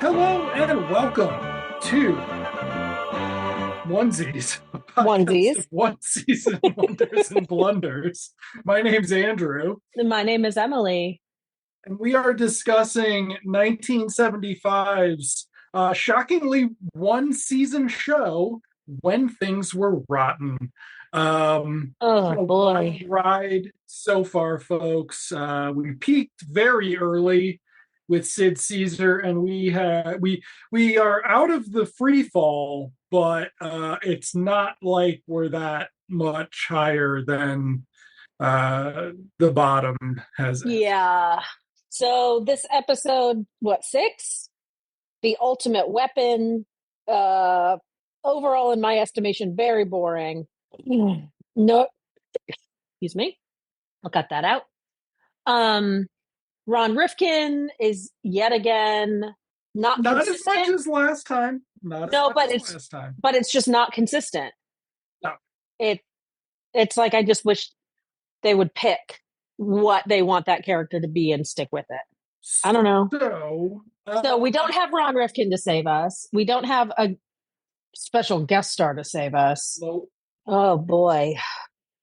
Hello and welcome to Onesies, a podcast Onesies. of one season wonders and blunders. My name's Andrew, My name is Emily. and we are discussing 1975's shockingly one season show, When Things Were Rotten. It's Oh been a wild boy. ride so far, folks. We peaked very early with Sid Caesar, and we are out of the free fall, but it's not like we're that much higher than the bottom has. Yeah. So this episode, what, six? The ultimate weapon. Uh Overall, in my estimation, very boring. No, excuse me. I'll cut that out. Um Ron Rifkin is yet again not Not as much consistent. as last time. Not as No, much but as it's last time. but it's just not consistent. No. It it's like I just wish they would pick what they want that character to be and stick with it. I don't know. So, So we don't have Ron Rifkin to save us. We don't have a special guest star to save us. no. Oh boy.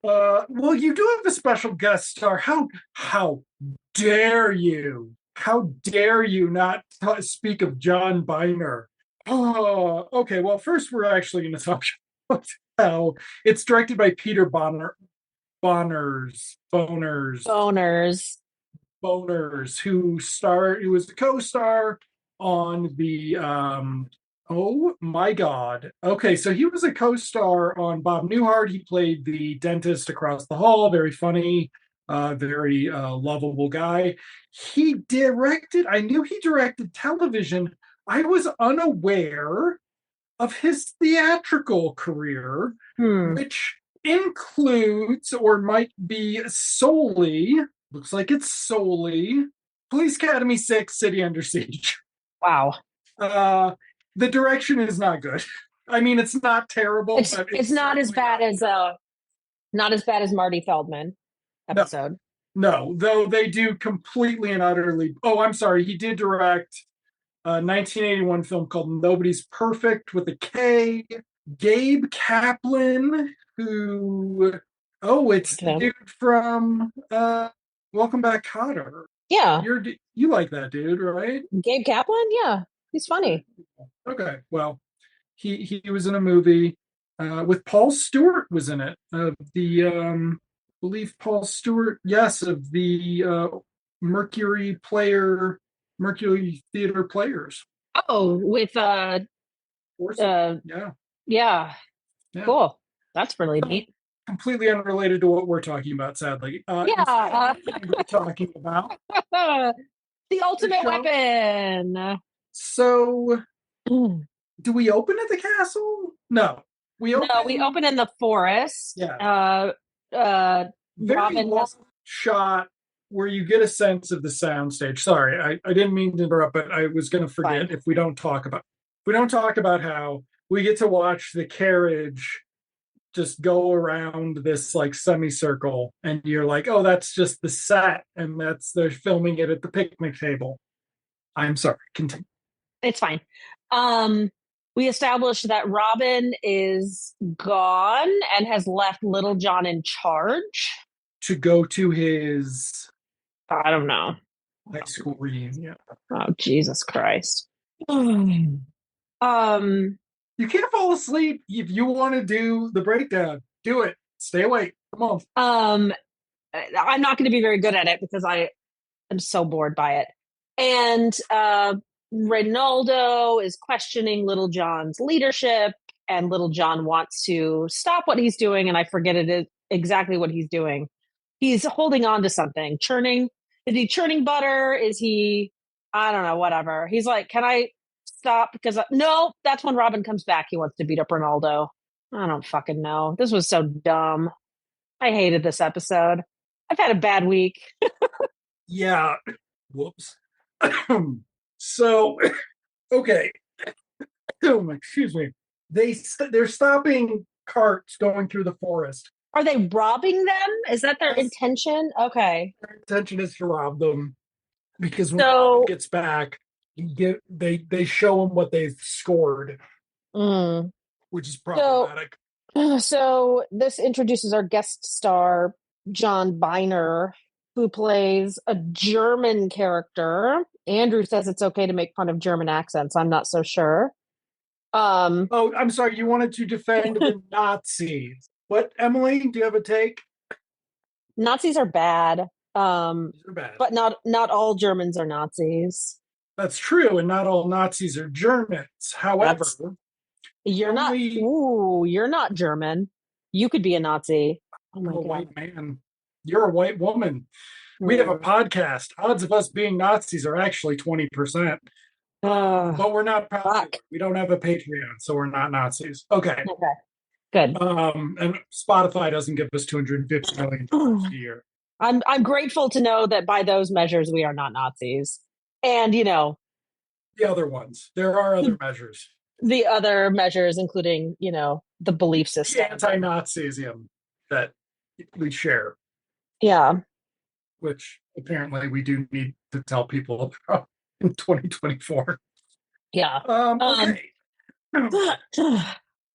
Well, you do have a special guest star. How dare you? How dare you not speak of John Biner? Oh, okay. Well, first we're actually going to talk about how it's directed by Peter Boners. Boners, who was a co-star on the oh my god. Okay, so he was a co-star on Bob Newhart. He played the dentist across the hall, very funny, very lovable guy. I knew he directed television. I was unaware of his theatrical career, Hmm. which includes or might be solely, looks like it's solely, Police Academy 6 City Under Siege. Wow. Uh, the direction is not good. I mean, it's not terrible, It's but it's it's not as certainly bad not. as not as bad as Marty Feldman No, episode. no, though they do completely and utterly. Oh, I'm sorry. He did direct a 1981 film called Nobody's Perfect with a K. Gabe Kaplan, who, oh, it's Like the him. dude from Welcome Back, Kotter. Yeah. You like that dude, right? Gabe Kaplan? Yeah. He's funny. Okay, well, he was in a movie with Paul Stewart was in it. I believe Paul Stewart, yes, of the Mercury player, Mercury Theater Players. Oh, with Forces. uh Yeah, yeah. yeah. Cool. That's really So, neat. completely unrelated to what we're talking about, sadly. Yeah. Instead, we're talking about The the ultimate show. weapon. So, No, do we open at the castle? No, we we open. open in the forest. Yeah, Uh very Robin long has shot where you get a sense of the soundstage. Sorry, I didn't mean to interrupt, but I was going to fine. forget if we don't talk about how we get to watch the carriage just go around this like semicircle, and you're like, oh, that's just the set, and they're filming it at the picnic table. I'm sorry, continue. It's fine. Um we established that Robin is gone and has left Little John in charge. To go to his I don't know. high school reunion. Oh, Jesus Christ. You can't fall asleep if you want to do the breakdown. Do it. Stay awake. Come on. Um, I'm not going to be very good at it because I am so bored by it. And Reynaldo is questioning Little John's leadership, and Little John wants to stop what he's doing, and I forget it is exactly what he's doing. He's holding on to something, churning. Is he churning butter? Is he? I don't know. Whatever. He's like, "Can I stop?" Because no, that's when Robin comes back. He wants to beat up Ronaldo. I don't fucking know. This was so dumb. I hated this episode. I've had a bad week. Yeah. Whoops. So, okay. Excuse me. They're stopping carts going through the forest. Are they robbing them? Is that their Yes, intention? Okay. their intention is to rob them because when Robin So, gets back, they show him what they've scored, mm, which is so, problematic. so this introduces our guest star, John Biner, who plays a German character. Andrew says it's okay to make fun of German accents. I'm not so sure. Um, Oh, I'm sorry. You wanted to defend the Nazis. What, Emily? Do you have a take? Nazis are bad. These are bad. But not all Germans are Nazis. That's true, and not all Nazis are Germans. However, That's the you're not. only Ooh, you're not German. You could be a Nazi. Oh I'm my a god. white man. You're a white woman. We have a Hmm. podcast. Odds of us being Nazis are actually 20%. Uh, But we're not popular. fuck. We don't have a Patreon, so we're not Nazis. Okay. Okay, good. And Spotify doesn't give us $250 million a year. I'm grateful to know that by those measures we are not Nazis. And The other ones, there are other the, measures. the other measures, including the belief The system. anti-Nazism that we share, Yeah. which apparently we do need to tell people about in 2024. Yeah. Um, Okay.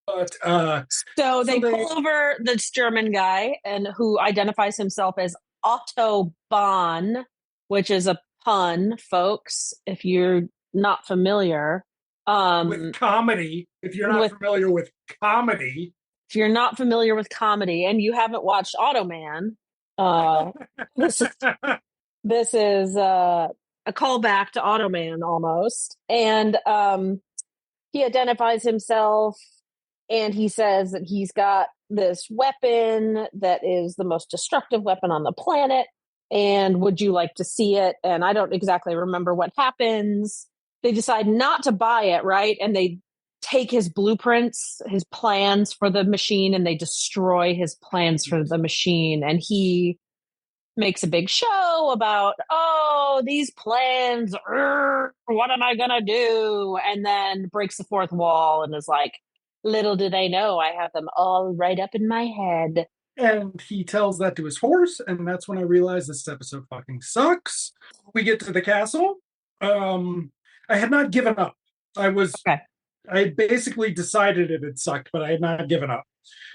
But so so they they pull over this German guy and who identifies himself as Autobahn, which is a pun, folks, if you're not familiar. with Um, comedy, if you're not with familiar with comedy, if you're not familiar with comedy and you haven't watched Automan, uh, this is this is a callback to Automan almost. And he identifies himself and he says that he's got this weapon that is the most destructive weapon on the planet. And would you like to see it? And I don't exactly remember what happens. They decide not to buy it, right? And they take his blueprints, his plans for the machine, and they destroy his plans for the machine. And he makes a big show about, oh, these plans, what am I gonna do? And then breaks the fourth wall and is like, little do they know I have them all right up in my head. and he tells that to his horse, and that's when I realized this episode fucking sucks. We get to the castle. Um, I had not given up. I was Okay. I basically decided it had sucked, but I had not given up.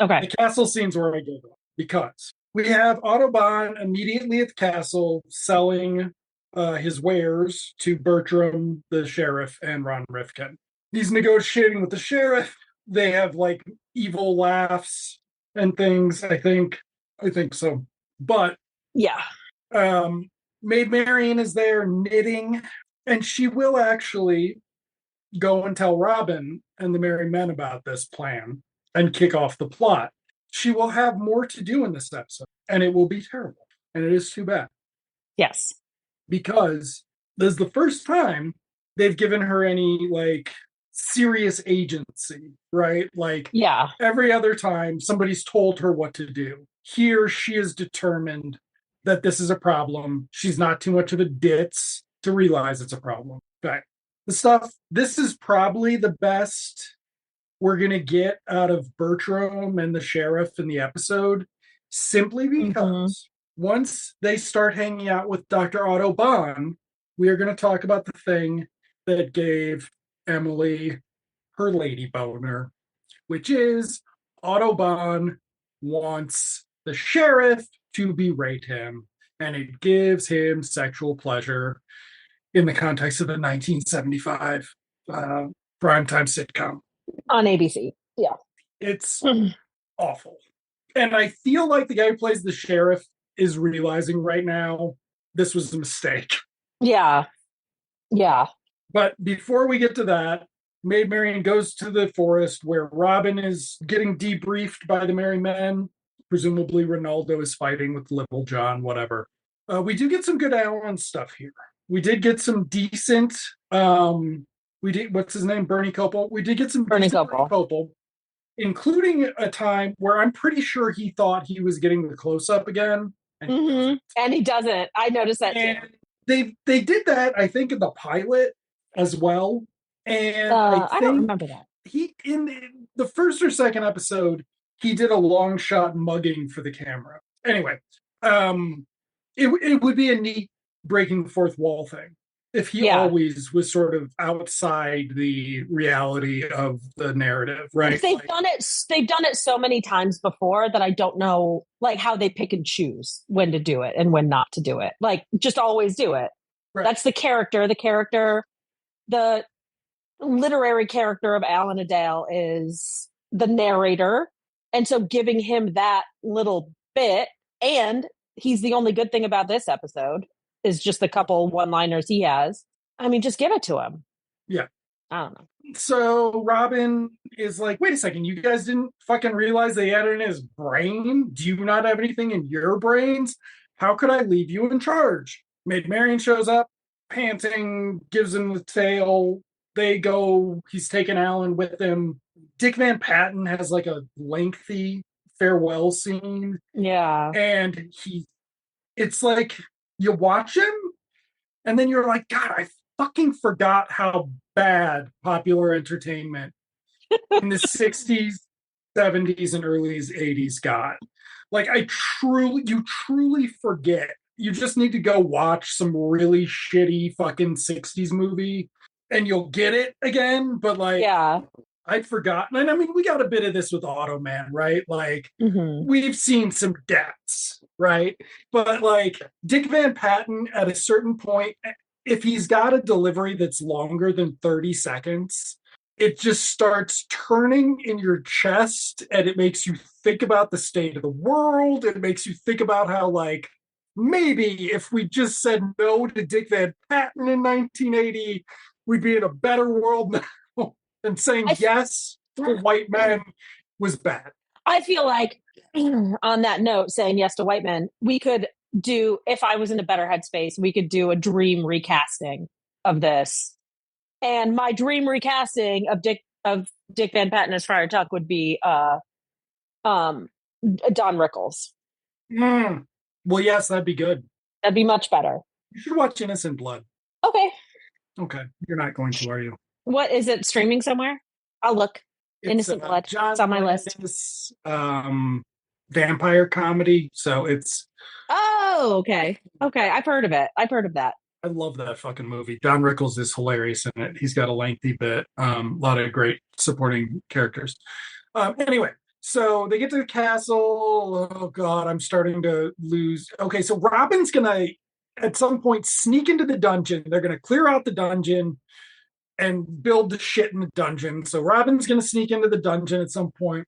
Okay. The castle scenes where I gave up because we have Autobahn immediately at the castle selling his wares to Bertram, the sheriff, and Ron Rifkin. He's negotiating with the sheriff. They have like evil laughs and things. I think so. But Yeah. um, Maid Marian is there knitting, and she will actually go and tell Robin and the Merry Men about this plan and kick off the plot. She will have more to do in this episode, and it will be terrible. And it is too bad Yes. because this is the first time they've given her any like serious agency, right? Like Yeah. every other time somebody's told her what to do. Here she is determined that this is a problem. She's not too much of a ditz to realize it's a problem. Okay. This is probably the best we're going to get out of Bertram and the sheriff in the episode, simply Mm-hmm. because once they start hanging out with Dr. Otto Bahn, we are going to talk about the thing that gave Emily her lady boner, which is Otto Bahn wants the sheriff to berate him, and it gives him sexual pleasure in the context of the 1975 uh, primetime sitcom. On ABC. Yeah. It's awful. And I feel like the guy who plays the sheriff is realizing right now this was a mistake. Yeah. Yeah. But before we get to that, Maid Marian goes to the forest where Robin is getting debriefed by the Merry Men. Presumably, Ronaldo is fighting with Little John, whatever. We do get some good Alan stuff here. We did get some decent. We did what's his name, Bernie Koppell. We did get some Bernie decent Bernie Koppel. Koppell, including a time where I'm pretty sure he thought he was getting the close up again, and he Mm-hmm. doesn't. And he doesn't. I noticed that too. And they did that, I think, in the pilot as well. And I I don't think remember that. he in the first or second episode, he did a long shot mugging for the camera. Anyway, um, it would be a neat breaking the fourth wall thing if he Yeah. always was sort of outside the reality of the narrative, right? They've Like, done it. They've done it so many times before that I don't know, like, how they pick and choose when to do it and when not to do it. Like, just always do it. right. That's the character. The literary character of Alan Adale is the narrator, and so giving him that little bit, and he's the only good thing about this episode is just the couple one-liners he has. I mean, just give it to him. Yeah. I don't know. So Robin is like, wait a second, you guys didn't fucking realize they had it in his brain? Do you not have anything in your brains? How could I leave you in charge? Maid Marian shows up, panting, gives him the tail. They go, he's taking Alan with him. Dick Van Patten has like a lengthy farewell scene, Yeah. and it's like you watch him and then you're like, God, I fucking forgot how bad popular entertainment in the 60s, 70s, and early 80s got. Like, you truly forget. You just need to go watch some really shitty fucking 60s movie and you'll get it again. But like, Yeah. I'd forgotten. And I mean, we got a bit of this with Automan, right? Like, Mm-hmm. we've seen some deaths, right? But like Dick Van Patten at a certain point, if he's got a delivery that's longer than 30 seconds, it just starts turning in your chest and it makes you think about the state of the world. It makes you think about how, like, maybe if we just said no to Dick Van Patten in 1980, we'd be in a better world now. And saying I, yes to white men was bad. I feel like, on that note, saying yes to white men, we could do, if I was in a better headspace, we could do a dream recasting of this. And my dream recasting of Dick Van Patten as Friar Tuck would be um Don Rickles. Mm. Well, yes, that'd be good. That'd be much better. You should watch Innocent Blood. Okay. Okay, you're not going to, are you? What is it, streaming somewhere? I'll look. It's Innocent Blood. John It's on my list. Landis vampire comedy. So it's Oh, okay. Okay. I've heard of it. I've heard of that. I love that fucking movie. John Rickles is hilarious in it. He's got a lengthy bit, a lot of great supporting characters. Anyway, so they get to the castle. Oh God, I'm starting to lose. Okay, so Robin's gonna at some point sneak into the dungeon. They're gonna clear out the dungeon and build the shit in the dungeon. So Robin's gonna sneak into the dungeon at some point.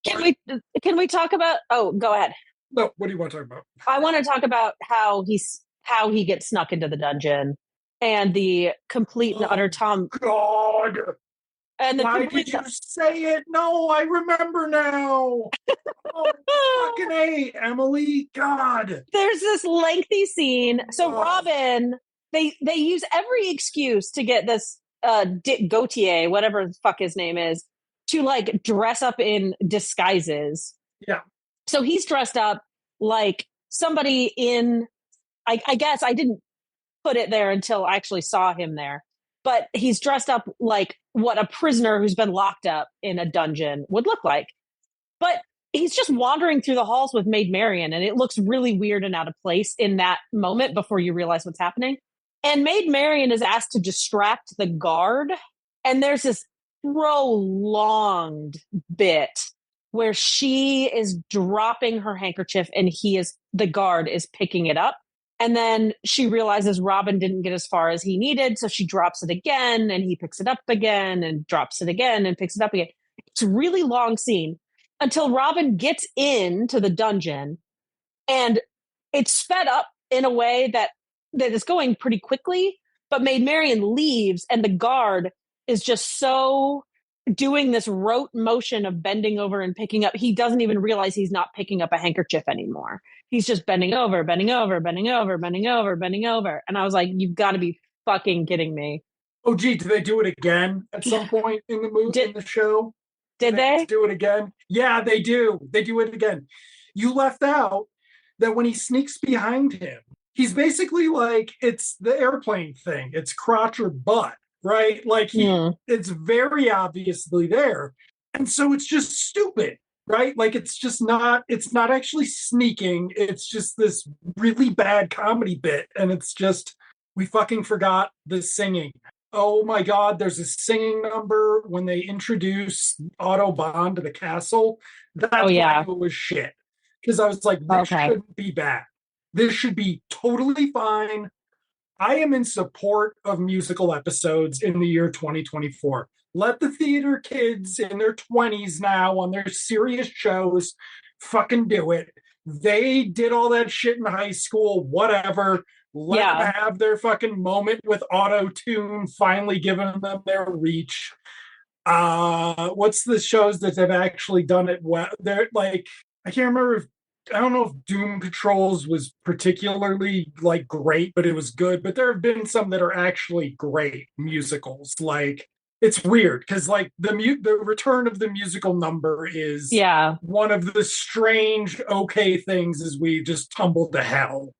Can we talk about, oh, go ahead. No, what do you want to talk about? I want to talk about how he gets snuck into the dungeon and the complete and utter Tom God. and the Why complete did you say it? No, I remember now. Oh, fucking A, Emily. God. there's this lengthy scene. So Oh. Robin, they use every excuse to get this Dick Gautier, whatever the fuck his name is, to like dress up in disguises. Yeah. So he's dressed up like somebody in, I guess I didn't put it there until I actually saw him there. But he's dressed up like what a prisoner who's been locked up in a dungeon would look like. But he's just wandering through the halls with Maid Marian, and it looks really weird and out of place in that moment before you realize what's happening. And Maid Marian is asked to distract the guard, and there's this prolonged bit where she is dropping her handkerchief and the guard is picking it up. And then she realizes Robin didn't get as far as he needed. So she drops it again and he picks it up again and drops it again and picks it up again. It's a really long scene until Robin gets into the dungeon and it's sped up in a way that is going pretty quickly. But Maid Marian leaves and the guard is just so doing this rote motion of bending over and picking up. He doesn't even realize he's not picking up a handkerchief anymore. He's just bending over, bending over, bending over, bending over, bending over. And I was like, you've got to be fucking kidding me. Oh, gee, do they do it again at some point in the movie, in the show? Did they? Do it again? Yeah, they do. They do it again. You left out that when he sneaks behind him, he's basically like, it's the airplane thing. It's crotch or butt, right? Like it's very obviously there. And so it's just stupid. right? Like it's not actually sneaking. It's just this really bad comedy bit. And it's just, we fucking forgot the singing. Oh my God, there's a singing number when they introduce Autobahn to the castle. Oh That's when I yeah. knew it was shit. Because I was like, this Okay. shouldn't be bad. This should be totally fine. I am in support of musical episodes in the year 2024. Let the theater kids in their 20s now on their serious shows fucking do it. They did all that shit in high school, whatever. Let them Yeah. have their fucking moment with auto tune, finally giving them their reach. What's the shows that have actually done it well? They're like, I can't remember if, I don't know if Doom Patrols was particularly like great, but it was good. But there have been some that are actually great musicals. Like, it's weird because like the return of the musical number is Yeah. one of the strange okay things as we just tumbled to hell.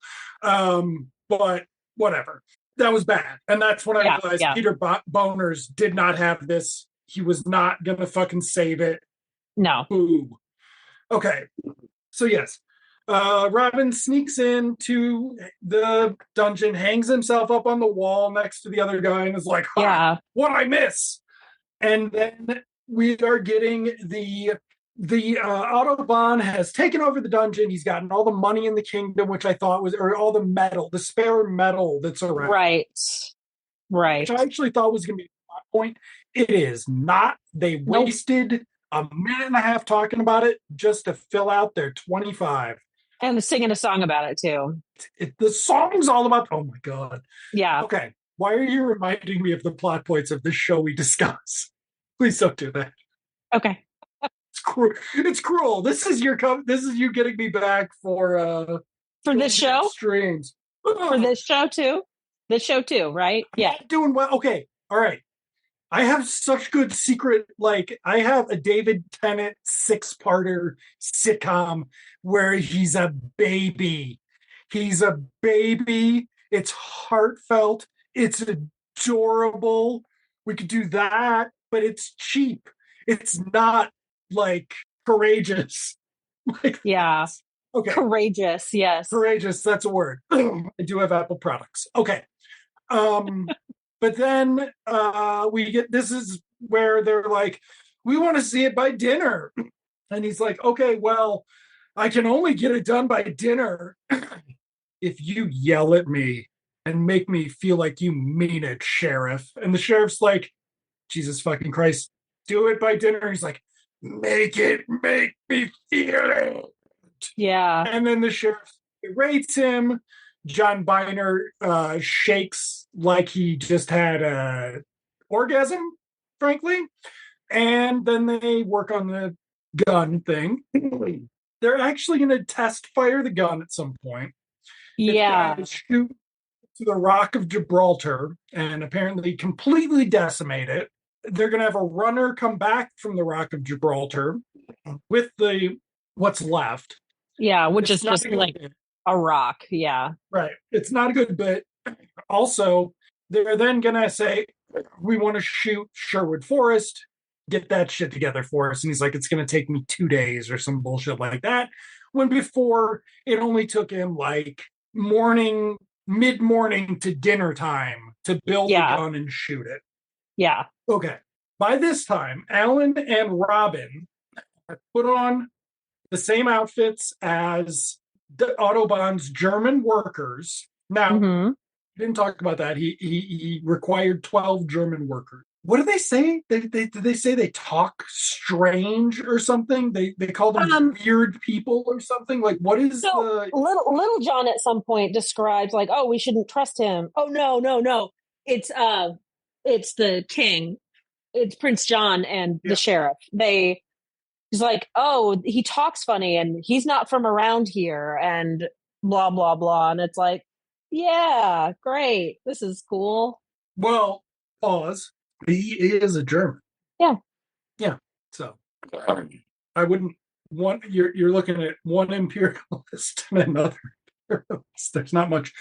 But whatever, that was bad, and that's when I Yeah. realized Yeah. Peter Boners did not have this. He was not gonna fucking save it. No. Boo. Okay, so yes, Robin sneaks into the dungeon, hangs himself up on the wall next to the other guy, and is like, "Ha! Yeah. What I miss?" And then we are getting the Autobahn has taken over the dungeon. He's gotten all the money in the kingdom, which I thought was, or all the metal, the spare metal that's around, Right. which Right. I actually thought was going to be a plot point. It is not. They Nope. wasted a minute and a half talking about it just to fill out their 25. And singing a song about it too. The song's all about, oh my God. Yeah. Okay. Why are you reminding me of the plot points of this show we discuss? Please don't do that. Okay. It's cruel. It's cruel. This is you getting me back for For this going to show? extremes. For Ugh, this show too? This show too, right? I'm Yeah. not doing well. Okay. All right. I have such good secret, like I have a David Tennant six-parter sitcom where he's a baby. He's a baby. It's heartfelt. It's adorable. We could do that, but it's cheap. It's not like courageous. Like Yeah. okay, Courageous. Yes. courageous. That's a word. I do have Apple products. Okay. Um, but then we get, this is where they're like, we want to see it by dinner. And he's like, okay, well, I can only get it done by dinner if you yell at me and make me feel like you mean it, Sheriff. And the sheriff's like, Jesus fucking Christ, do it by dinner. He's like, make me feel it. Yeah. And then the sheriff berates him. John Biner shakes like he just had a orgasm, frankly. And then they work on the gun thing. They're actually going to test fire the gun at some point. It's going Yeah. to shoot to the Rock of Gibraltar and apparently completely decimate it. They're going to have a runner come back from the Rock of Gibraltar with the what's left. Yeah. Which is It's not just a good like bit. a rock. Yeah. Right. It's not a good bit. Also, they're then going to say, we want to shoot Sherwood Forest, get that shit together for us. And he's like, it's going to take me 2 days or some bullshit like that. When before, it only took him like mid morning to dinner time to build the Yeah. gun and shoot it. Yeah. Okay. By this time, Alan and Robin have put on the same outfits as the Autobahn's German workers. Now, Hmm. didn't talk about that. He required 12 German workers. What do they say? Did they say they talk strange or something? They call them Um, weird people or something. Like what is so the little John at some point describes like, oh, we shouldn't trust him. Oh no, no, no. It's the king. It's Prince John and the yeah? sheriff. He's like, oh, he talks funny and he's not from around here and blah blah blah. And it's like, yeah, great. This is cool. Well, pause. He is a German. Yeah. Yeah. So I wouldn't want you're looking at one imperialist and another imperialist. There's not much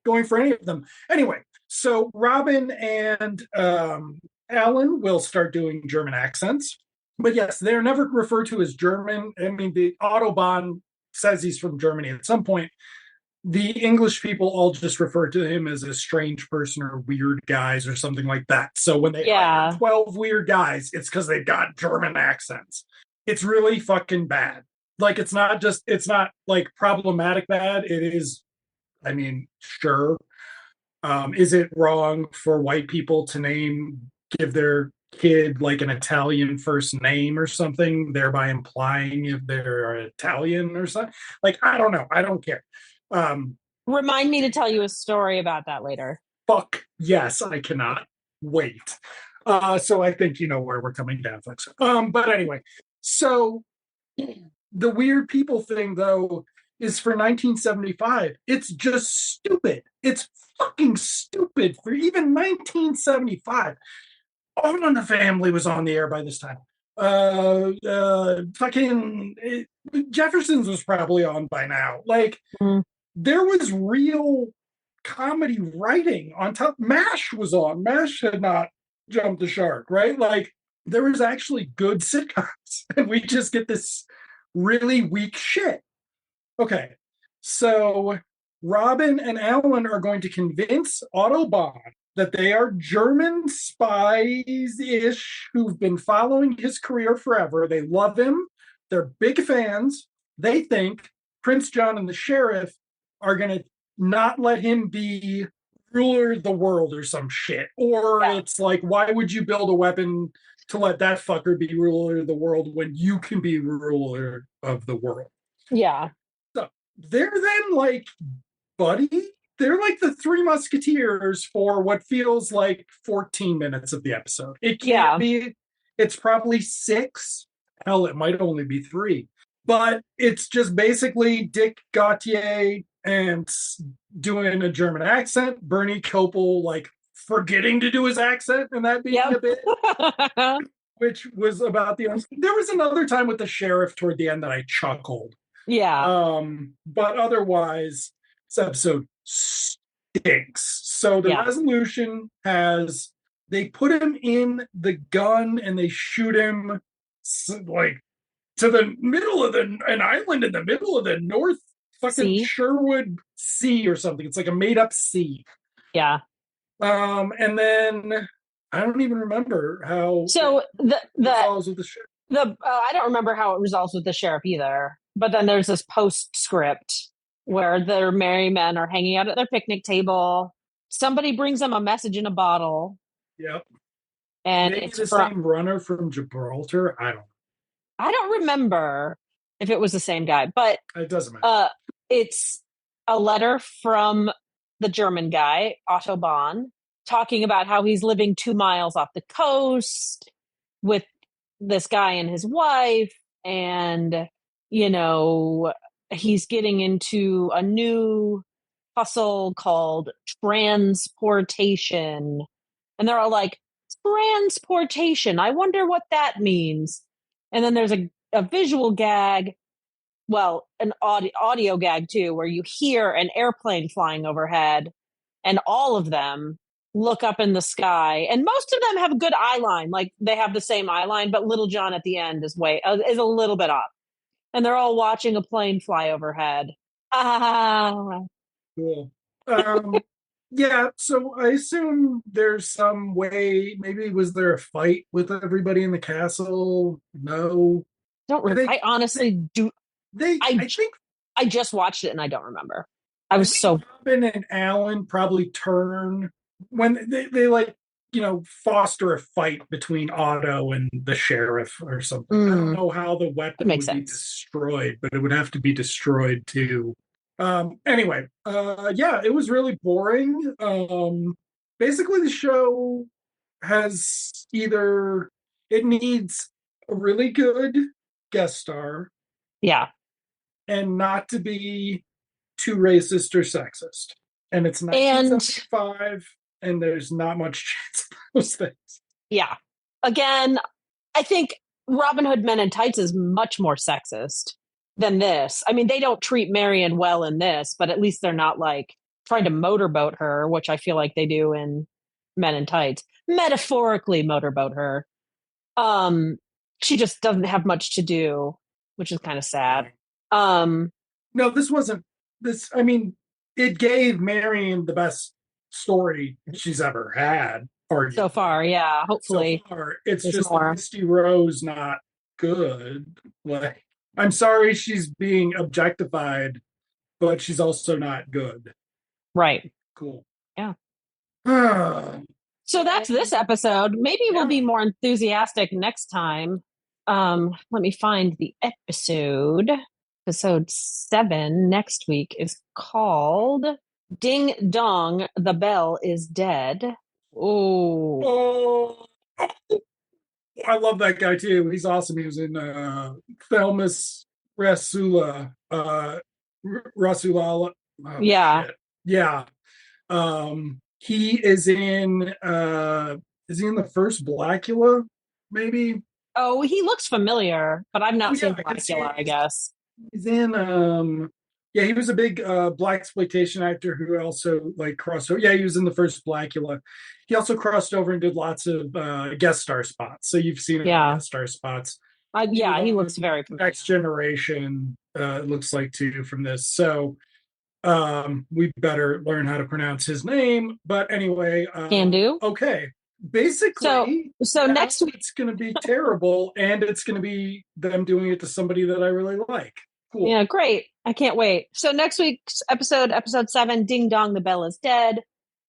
going for any of them. Anyway, so Robin and Alan will start doing German accents. But yes, they're never referred to as German. I mean, the Autobahn says he's from Germany. At some point, the English people all just refer to him as a strange person or weird guys or something like that. So when they hire Yeah. 12 weird guys, it's because they've got German accents. It's really fucking bad. Like, it's not like problematic bad. It is, I mean, sure. Is it wrong for white people to give their kid like an Italian first name or something, thereby implying if they're Italian or something? Like, I don't know. I don't care. Um, Remind me to tell you a story about that later. Fuck yes, I cannot wait. So I think you know where we're coming down, folks. But anyway, so the weird people thing though is for 1975. It's just stupid. It's fucking stupid for even 1975. All in the Family was on the air by this time. Fucking Jefferson's was probably on by now. Like, Mm. there was real comedy writing on top. MASH was on. MASH had not jumped the shark, right? Like, there was actually good sitcoms, and we just get this really weak shit. Okay, so Robin and Alan are going to convince Autobahn that they are German spies ish who've been following his career forever. They love him, they're big fans. They think Prince John and the sheriff are going to not let him be ruler of the world or some shit. Or Yeah. it's like, why would you build a weapon to let that fucker be ruler of the world when you can be ruler of the world? Yeah. So they're then like buddy. They're like the Three Musketeers for what feels like 14 minutes of the episode. It can't Yeah. be, it's probably six. Hell, it might only be three. But it's just basically Dick Gautier and doing a German accent, Bernie Koppel like forgetting to do his accent and that being Yep. a bit, which was about the. There was another time with the sheriff toward the end that I chuckled. Yeah. But otherwise, this episode stinks. So the Yeah. resolution has they put him in the gun and they shoot him like to the middle of an island in the middle of the North fucking See? Sherwood Sea or something. It's like a made up sea. Yeah. And then I don't even remember how So it follows with the ship. I don't remember how it resolves with the sheriff either. But then there's this postscript where their merry men are hanging out at their picnic table. Somebody brings them a message in a bottle, Yep. and Maybe it's the from same runner from Gibraltar. I don't remember if it was the same guy, but It doesn't matter. it's a letter from the German guy, Otto Bahn, talking about how he's living 2 miles off the coast with this guy and his wife, and you know, he's getting into a new hustle called transportation. And they're all like, transportation. I wonder what that means. And then there's a visual gag, well, an audio gag too, where you hear an airplane flying overhead, and all of them look up in the sky, and most of them have a good eye line, like they have the same eye line, but Little John at the end is a little bit up, and they're all watching a plane fly overhead. Ah, Cool. Yeah, so I assume there's some way, maybe was there a fight with everybody in the castle? No. They, I honestly do. I I think, I just watched it and I don't remember. I I was think so Robin and Alan probably turn when they like, foster a fight between Otto and the sheriff or something. I don't know how the that weapon makes would be sense. destroyed, but it would have to be destroyed too. Anyway, yeah, it was really boring. Basically, the show has either it needs a really good guest star Yeah, and not to be too racist or sexist. And it's and 1975, and there's not much chance of those things. yeah, again, I think Robin Hood Men in Tights is much more sexist than this. I mean, they don't treat Marion well in this, but at least they're not like trying to motorboat her, which I feel like they do in Men in Tights. Metaphorically motorboat her. Um, she just doesn't have much to do, which is kind of sad. Yeah. Um, No, this wasn't this. I mean, it gave Marion the best story she's ever had, so arguably. far, yeah. So Hopefully, far, it's there's just that more. Misty Rose not good. Like, I'm sorry she's being objectified, but she's also not good. Right. Cool. Yeah. yeah. So that's this episode. Maybe we'll be more enthusiastic next time. Let me find the episode. Episode 7 next week is called Ding Dong, the Bell is Dead. Oh, Oh, I love that guy too. He's awesome. He was in Thelmus Rasula. Rasulala. Oh yeah. shit. Yeah. He is he in the first Blackula, maybe? Oh, he looks familiar, but I've Oh not yeah, seen because Blackula, I guess. he's in yeah, he was a big black exploitation actor who also like crossed over. Yeah, he was in the first Blackula. He also crossed over and did lots of guest star spots. So you've seen him in Yeah. guest star spots. He was Yeah, he looks on very familiar. Next Generation, it looks like too from this. So we better learn how to pronounce his name. But anyway, Can do. okay. So, Basically, so now next week, it's going to be terrible, and it's going to be them doing it to somebody that I really like. Cool. yeah, great. I can't wait. So next week's episode 7, Ding Dong, the Bell is Dead.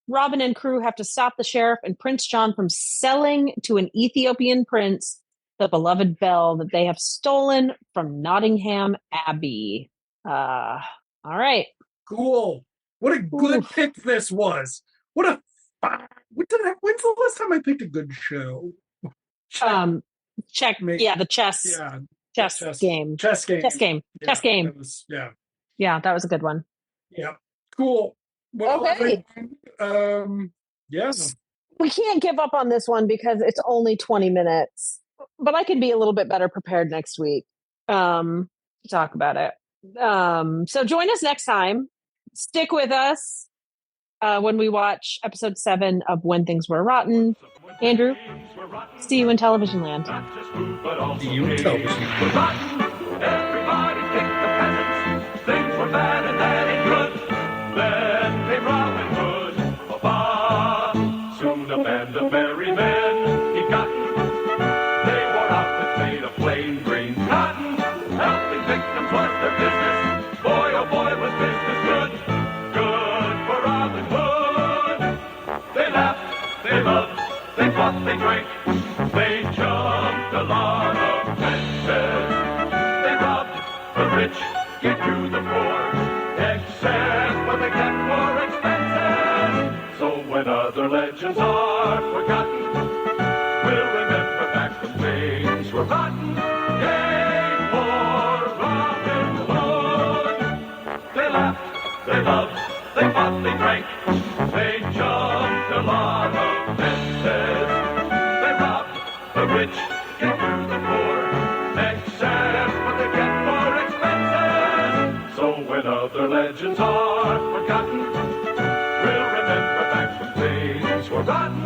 Robin and crew have to stop the sheriff and Prince John from selling to an Ethiopian prince the beloved bell that they have stolen from Nottingham Abbey. All right. Cool. What a good Oof. pick this was. What a when's the last time I picked a good show? Um, check. Maybe. Yeah, the chess Yeah. chess game. Chess game. Chess game. Yeah, Chess game. that was, yeah. Yeah, that was a good one. Yeah. Cool. Well, Okay. yeah. We can't give up on this one because it's only 20 minutes, but I can be a little bit better prepared next week to talk about it. So join us next time. Stick with us when we watch episode 7 of When Things Were Rotten. Andrew, see you in Television Land. See you in Television Land. Everybody kicked the peasants. Things were bad and that ain't good. Then came Robin Hood. Ba-ba. Soon a band of merry men he gotten. They wore outfits made of plain green cotton. Helping victims was their business. Boy, oh boy, was business good. Good for Robin Hood. They laughed, they loved, they fought, they drank. They jumped a lot of fences. They robbed the rich, gave to the poor, except what they kept for expenses. So when other legends are forgotten, we'll remember back when things were rotten. Yay for Robin Hood! They laughed, they loved, they fought, they drank. They jumped a lot of fences. They robbed the rich, gave to the poor, except what they get for expenses. So when other legends are forgotten, we'll remember back when things were rotten.